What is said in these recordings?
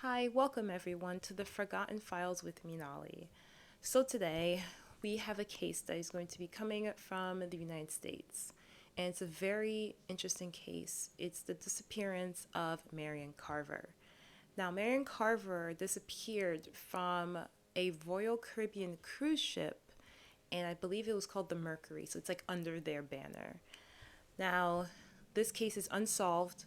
Hi, welcome everyone to the Forgotten Files with me, Nolly. So today we have a case that is going to be coming from the United States, and it's a very interesting case. It's the disappearance of Merrian Carver. Now, Merrian Carver disappeared from a Royal Caribbean cruise ship, and I believe it was called the Mercury, so it's like under their banner. Now, this case is unsolved,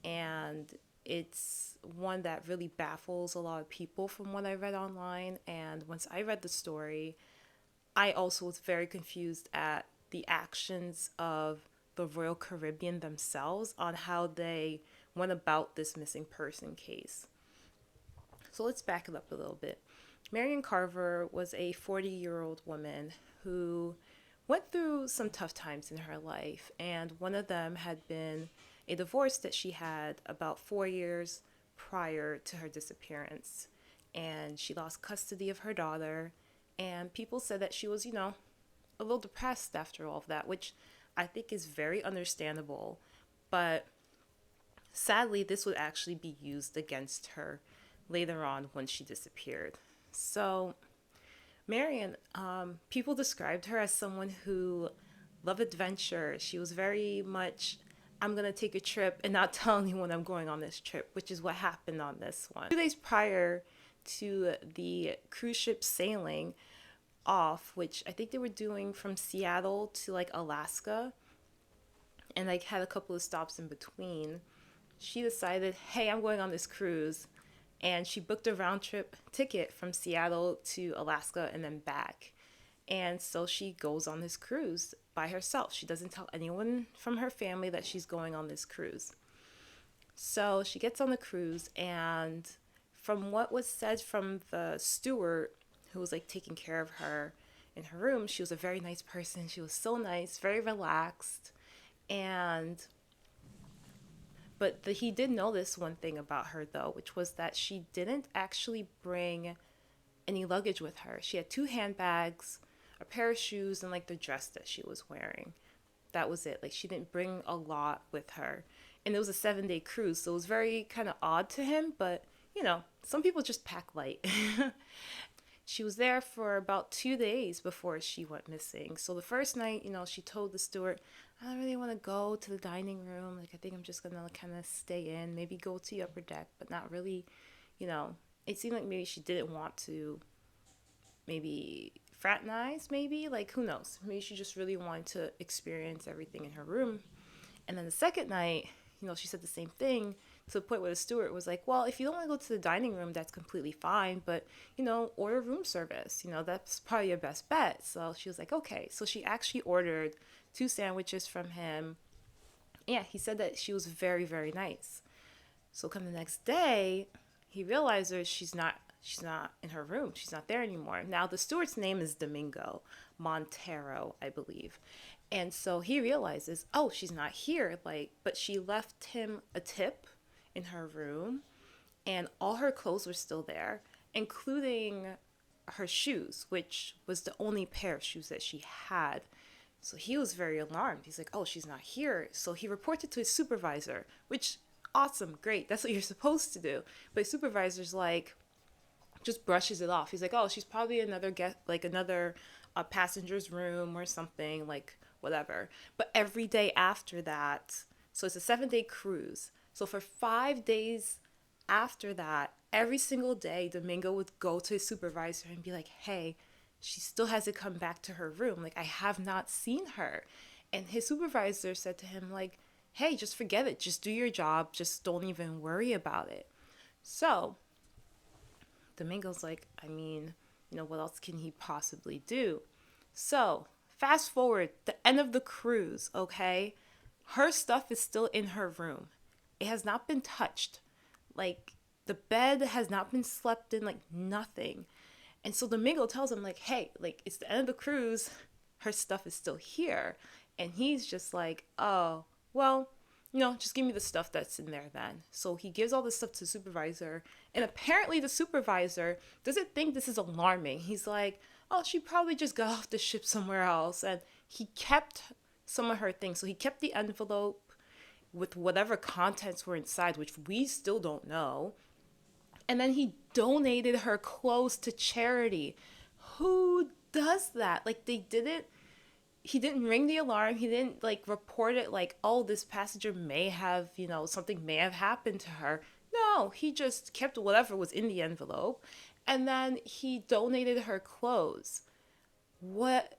and it's one that really baffles a lot of people from what I read online. And once I read the story, I also was very confused at the actions of the Royal Caribbean themselves on how they went about this missing person case. So let's back it up a little bit. Marion Carver was a 40-year-old woman who went through some tough times in her life, and one of them had been a divorce that she had about 4 years prior to her disappearance. And she lost custody of her daughter, and people said that she was, a little depressed after all of that, which I think is very understandable. But sadly, this would actually be used against her later on when she disappeared. So, Merrian, people described her as someone who loved adventure. She was very much, I'm going to take a trip and not tell anyone I'm going on this trip, which is what happened on this one. 2 days prior to the cruise ship sailing off, which I think they were doing from Seattle to like Alaska, and like had a couple of stops in between, she decided, hey, I'm going on this cruise. And she booked a round trip ticket from Seattle to Alaska and then back. And so she goes on this cruise by herself. She doesn't tell anyone from her family that she's going on this cruise. So she gets on the cruise, and from what was said from the steward who was like taking care of her in her room, she was a very nice person. She was so nice, very relaxed. And he did notice one thing about her, though, which was that she didn't actually bring any luggage with her. She had 2 handbags, a pair of shoes, and like the dress that she was wearing. That was it. Like, she didn't bring a lot with her. And it was a 7-day cruise, so it was very kind of odd to him, but some people just pack light. She was there for about 2 days before she went missing. So the first night, she told the steward, I don't really want to go to the dining room. Like, I think I'm just going to kind of stay in, maybe go to the upper deck, but not really, it seemed like maybe she didn't want to maybe fraternize, maybe, like, who knows? Maybe she just really wanted to experience everything in her room. And then the second night, she said the same thing, to the point where the steward was like, well, if you don't want to go to the dining room, that's completely fine, but, order room service. That's probably your best bet. So she was like, okay. So she actually ordered 2 sandwiches from him. Yeah, he said that she was very, very nice. So come the next day, he realizes she's not in her room. She's not there anymore. Now, the steward's name is Domingo Montero, I believe. And so he realizes, oh, she's not here. But she left him a tip in her room, and all her clothes were still there, including her shoes, which was the only pair of shoes that she had. So he was very alarmed. He's like, oh, she's not here. So he reported to his supervisor, which, awesome, great. That's what you're supposed to do. But his supervisor's like, just brushes it off. He's like, oh, she's probably another passenger's room or something, like whatever. But every day after that, so it's a 7-day cruise. So for 5 days after that, every single day, Domingo would go to his supervisor and be like, hey, she still hasn't come back to her room. Like, I have not seen her. And his supervisor said to him, like, hey, just forget it. Just do your job. Just don't even worry about it. So Domingo's like, I mean, what else can he possibly do? So fast forward, the end of the cruise, okay? Her stuff is still in her room. It has not been touched. Like, the bed has not been slept in, like nothing. And so Domingo tells him, like, hey, like, it's the end of the cruise. Her stuff is still here. And he's just like, oh, well, just give me the stuff that's in there then. So he gives all this stuff to the supervisor. And apparently the supervisor doesn't think this is alarming. He's like, oh, she probably just got off the ship somewhere else. And he kept some of her things. So he kept the envelope with whatever contents were inside, which we still don't know. And then he donated her clothes to charity. Who does that? Like, they didn't, he didn't ring the alarm. He didn't like report it like, oh, this passenger may have, something may have happened to her. No, he just kept whatever was in the envelope, and then he donated her clothes. What?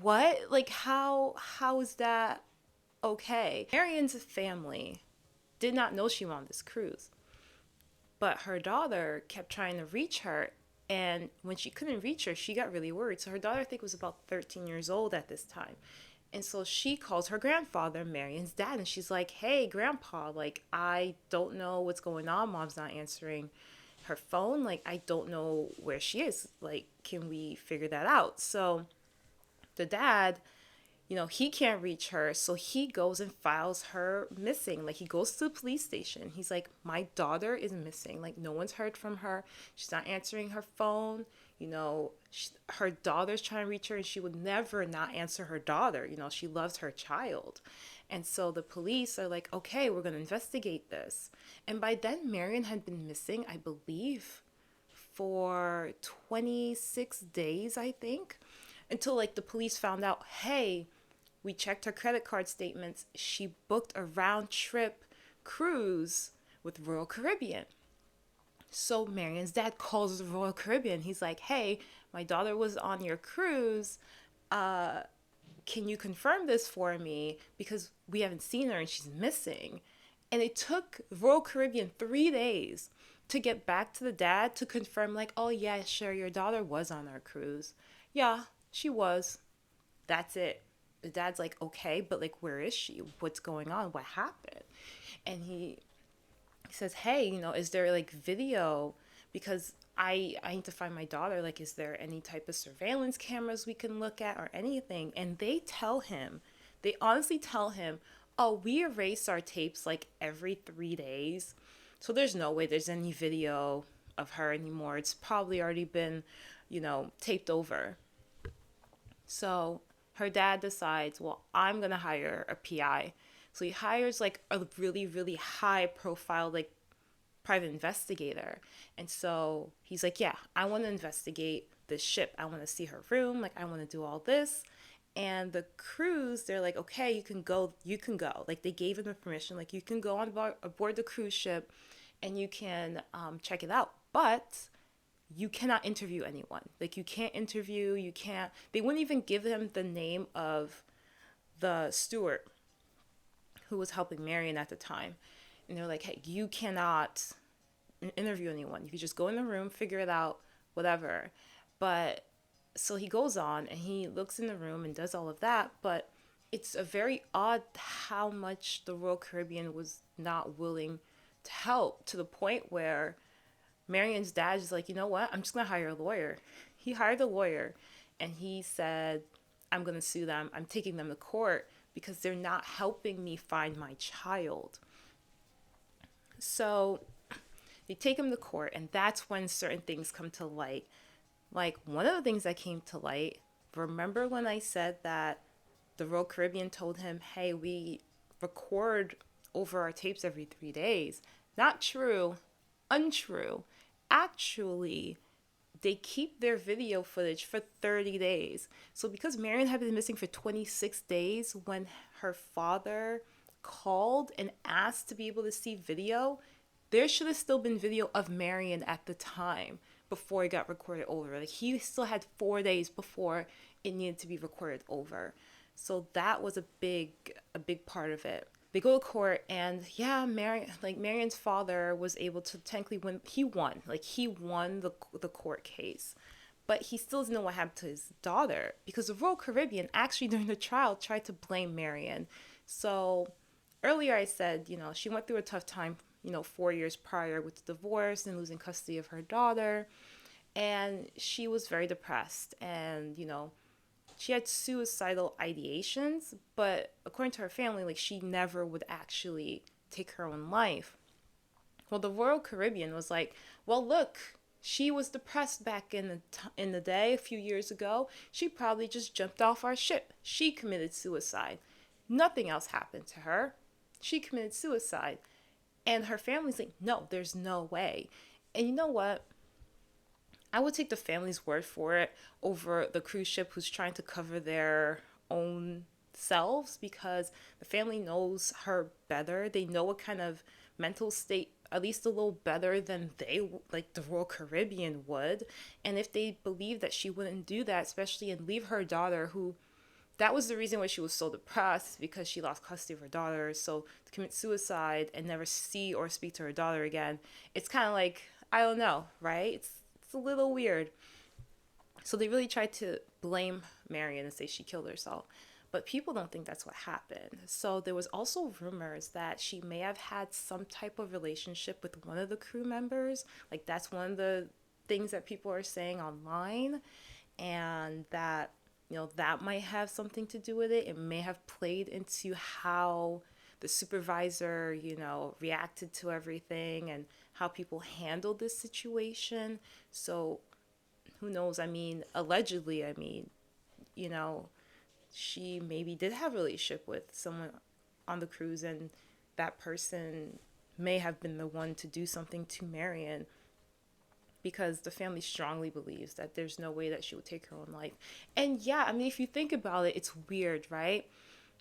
What? Like, how is that okay? Merrian's family did not know she went on this cruise, but her daughter kept trying to reach her, and when she couldn't reach her, she got really worried. So her daughter, I think, was about 13 years old at this time. And so she calls her grandfather, Merrian's dad, and she's like, hey, grandpa, like, I don't know what's going on. Mom's not answering her phone. Like, I don't know where she is. Like, can we figure that out? So the dad, he can't reach her. So he goes and files her missing. Like, he goes to the police station. He's like, my daughter is missing. Like, no one's heard from her. She's not answering her phone. Her daughter's trying to reach her, and she would never not answer her daughter. She loves her child. And so the police are like, okay, we're going to investigate this. And by then, Merrian had been missing, I believe, for 26 days, I think, until like the police found out, hey, we checked her credit card statements. She booked a round trip cruise with Royal Caribbean. So Merrian's dad calls the Royal Caribbean. He's like, hey, my daughter was on your cruise. Can you confirm this for me? Because we haven't seen her and she's missing. And it took Royal Caribbean 3 days to get back to the dad to confirm, like, oh, yeah, sure, your daughter was on our cruise. Yeah, she was. That's it. The dad's like, okay, but like, where is she? What's going on? What happened? And he says, hey, is there like video? Because I need to find my daughter. Like, is there any type of surveillance cameras we can look at or anything? And they honestly tell him, oh, we erase our tapes like every 3 days. So there's no way there's any video of her anymore. It's probably already been, taped over. So her dad decides, well, I'm going to hire a PI. So he hires like a really, really high profile, like private investigator. And so he's like, yeah, I want to investigate this ship. I want to see her room. Like, I want to do all this. And the cruise, they're like, okay, you can go. Like, they gave him the permission. Like, you can go on aboard the cruise ship and you can check it out. But you cannot interview anyone. Like, you can't interview. They wouldn't even give him the name of the steward who was helping Merrian at the time. And they're like, hey, you cannot interview anyone. You can just go in the room, figure it out, whatever. But so he goes on and he looks in the room and does all of that. But it's a very odd how much the Royal Caribbean was not willing to help, to the point where Merrian's dad is like, you know what? I'm just going to hire a lawyer. He hired a lawyer and he said, I'm going to sue them. I'm taking them to court because they're not helping me find my child. So they take him to court, and that's when certain things come to light. Like, one of the things that came to light, remember when I said that the Royal Caribbean told him, hey, we record over our tapes every 3 days? Not true. Untrue. Actually, they keep their video footage for 30 days. So because Merrian had been missing for 26 days, when her father called and asked to be able to see video, there should have still been video of Merrian at the time before it got recorded over. Like, he still had 4 days before it needed to be recorded over. So that was a big part of it. They go to court, and yeah, Merrian's father was able to technically win. He won. Like, he won the court case. But he still doesn't know what happened to his daughter, because the Royal Caribbean actually during the trial tried to blame Merrian. So earlier I said, she went through a tough time, 4 years prior with the divorce and losing custody of her daughter. And she was very depressed, and, she had suicidal ideations, but according to her family, like, she never would actually take her own life. Well, the Royal Caribbean was like, well, look, she was depressed back in the day, a few years ago. She probably just jumped off our ship. She committed suicide. Nothing else happened to her. She committed suicide. And her family's like, no, there's no way. And you know what? I would take the family's word for it over the cruise ship who's trying to cover their own selves, because the family knows her better. They know what kind of mental state, at least a little better than they, like the Royal Caribbean, would. And if they believe that she wouldn't do that, especially and leave her daughter, who that was the reason why she was so depressed, because she lost custody of her daughter. So to commit suicide and never see or speak to her daughter again, it's kind of like, I don't know, right? It's a little weird. So they really tried to blame Merrian and say she killed herself. But people don't think that's what happened. So there was also rumors that she may have had some type of relationship with one of the crew members. Like that's one of the things that people are saying online, and that that might have something to do with it. It may have played into how the supervisor reacted to everything and how people handled this situation. So who knows? I mean, allegedly, you know, she maybe did have a relationship with someone on the cruise, and that person may have been the one to do something to Merrian, because the family strongly believes that there's no way that she would take her own life. And yeah, I mean, if you think about it, it's weird, right?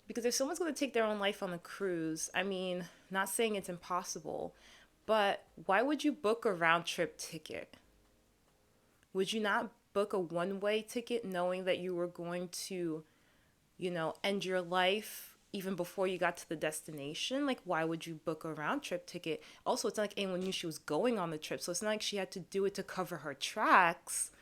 Because if someone's going to take their own life on a cruise, I mean, not saying it's impossible, but why would you book a round trip ticket? Would you not book a one-way ticket knowing that you were going to, end your life even before you got to the destination? Like, why would you book a round trip ticket? Also, it's not like anyone knew she was going on the trip, so it's not like she had to do it to cover her tracks.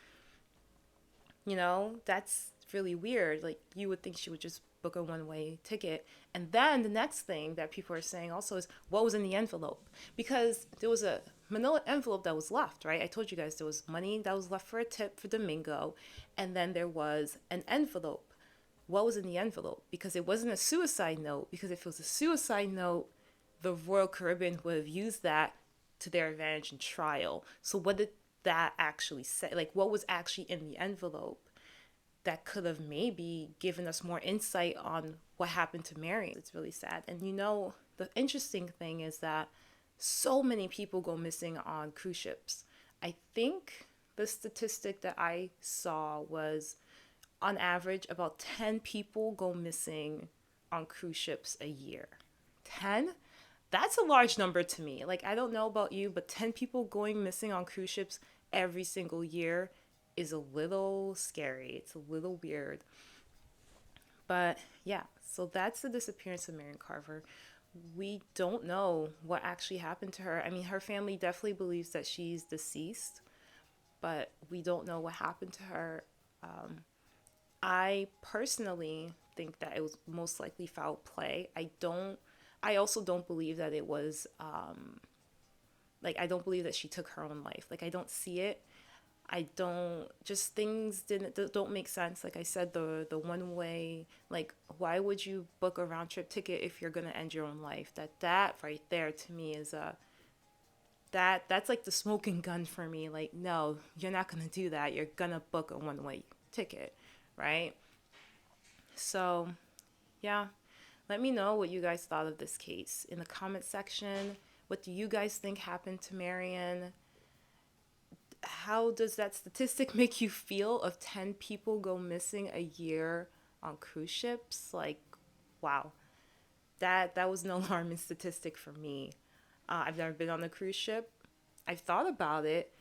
That's really weird. Like, you would think she would just book a one-way ticket. And then the next thing that people are saying also is what was in the envelope, because there was a manila envelope that was left, right? I told you guys there was money that was left for a tip for Domingo, and then there was an envelope. What was in the envelope? Because it wasn't a suicide note, because if it was a suicide note, the Royal Caribbean would have used that to their advantage in trial. So what did that actually say? Like, what was actually in the envelope that could have maybe given us more insight on what happened to Mary? It's really sad. And the interesting thing is that so many people go missing on cruise ships. I think the statistic that I saw was, on average, about 10 people go missing on cruise ships a year. 10? That's a large number to me. Like, I don't know about you, but 10 people going missing on cruise ships every single year is a little scary. It's a little weird. But yeah, so that's the disappearance of Merrian Carver. We don't know what actually happened to her. I mean, her family definitely believes that she's deceased, but we don't know what happened to her. I personally think that it was most likely foul play. I also don't believe that it was, I don't believe that she took her own life. Like, I don't see it. Just things don't make sense. Like I said, the one way, like, why would you book a round trip ticket if you're gonna end your own life? That right there to me is that's like the smoking gun for me. Like, no, you're not gonna do that. You're gonna book a one way ticket, right? So yeah, let me know what you guys thought of this case in the comment section. What do you guys think happened to Merrian? How does that statistic make you feel, of 10 people go missing a year on cruise ships? Like, wow, that was an alarming statistic for me. I've never been on a cruise ship. I've thought about it,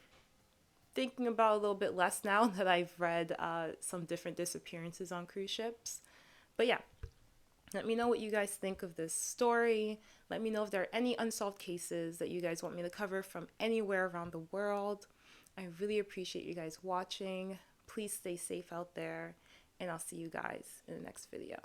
thinking about it a little bit less now that I've read some different disappearances on cruise ships. But yeah, let me know what you guys think of this story. Let me know if there are any unsolved cases that you guys want me to cover from anywhere around the world. I really appreciate you guys watching. Please stay safe out there, and I'll see you guys in the next video.